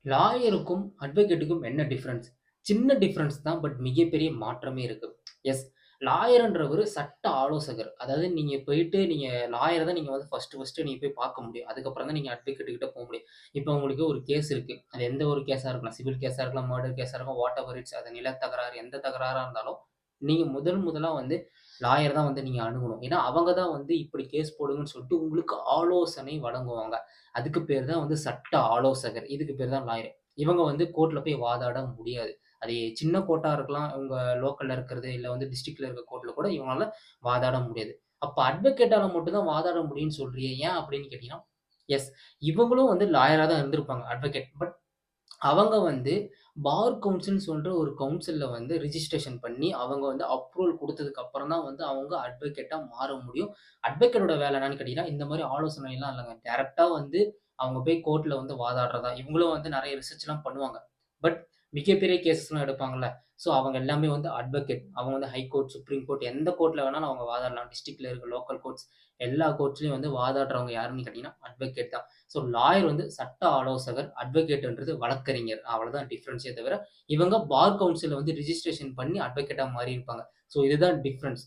லாயருக்கும், அட்வொகேட்டுக்கும் என்ன டிஃபரன்ஸ்? சின்ன டிஃபரன்ஸ் தான். பட் மிகப்பெரிய மாற்றமே இருக்கு. எஸ். லாயர்ன்றவரு சட்ட ஆலோசகர். அதாவது நீங்க போயிட்டு நீங்க லாயர தான் நீங்க வந்து ஃபர்ஸ்ட்டு நீங்க போய் பார்க்க முடியும். அதுக்கப்புறம் தான் நீங்க அட்வொகேட் கிட்ட போ முடியும். இப்ப உங்களுக்கு ஒரு கேஸ் இருக்கு. அது எந்த ஒரு கேஸா இருக்கலாம். சிவில் கேஸா இருக்கலாம், மர்டர் கேஸா இருக்கலாம், வாட் எவர் இட்ஸ். அது நில தகராறு, எந்த தகராறா இருந்தாலும், நீங்க முதலா வந்து லாயர் தான் வந்து நீங்க அணுகணும். ஏன்னா, அவங்க தான் வந்து இப்படி கேஸ் போடுங்கன்னு சொல்லிட்டு உங்களுக்கு ஆலோசனை வழங்குவாங்க. அதுக்கு பேர் தான் வந்து சட்ட ஆலோசகர். இதுக்கு பேர் தான் லாயர். இவங்க வந்து கோர்ட்ல போய் வாதாட முடியாது. அது சின்ன கோர்ட்டா இருக்கலாம். உங்க லோக்கல்ல இருக்கிறது, இல்ல வந்து டிஸ்ட்ரிக்ட்ல இருக்க கோர்ட்ல கூட இவங்களால வாதாட முடியாது. அப்ப அட்வொகேட்டால மட்டும் தான் வாதாட முடியும்னு சொல்றியே, ஏன் அப்படின்னு கேட்டீங்கன்னா, எஸ். இவங்களும் வந்து லாயரா தான் இருந்திருப்பாங்க. அட்வொகேட். பட் அவங்க வந்து பார் கவுன்சில்ன்னு சொல்ற ஒரு கவுன்சில்ல வந்து ரிஜிஸ்ட்ரேஷன் பண்ணி, அவங்க வந்து அப்ரூவல் குடுத்ததுக்கு அப்புறம் தான் வந்து அவங்க அட்வொகேட்டா மாற முடியும். அட்வொகேட்டோட வேலை என்னன்னு கேட்டீங்கன்னா, இந்த மாரி ஆலோசனைலாம் இல்லங்க. டைரக்ட்டா வந்து அவங்க போய் கோர்ட்ல வந்து வாதாடுறதா, இவங்களும் வந்து நெறைய ரிசர்ச்லாம் பண்ணுவாங்க. பட் மிகப்பெரிய கேஸஸ்லாம் எடுப்பாங்கல்ல. ஸோ அவங்க எல்லாமே வந்து அட்வொகேட். அவங்க வந்து ஹை கோர்ட், சுப்ரீம் கோர்ட் எந்த கோர்ட்ல வேணாலும் அவங்க வாதாடலாம். டிஸ்ட்ரிக்ட்ல இருக்க லோக்கல் கோர்ட்ஸ் எல்லா கோர்ட்ஸ்லயும் வந்து வாதாடுறவங்க யாருன்னு கேட்டீங்கன்னா, அட்வொகேட் தான். ஸோ லாயர் வந்து சட்ட ஆலோசகர், அட்வொகேட்ன்றது வழக்கறிஞர். அவ்வளோதான் டிஃபரன்ஸே தவிர, இவங்க பார் கவுன்சில்ல வந்து ரிஜிஸ்ட்ரேஷன் பண்ணி அட்வொகேட்டா மாறியிருப்பாங்க. ஸோ இதுதான் டிஃபரன்ஸ்.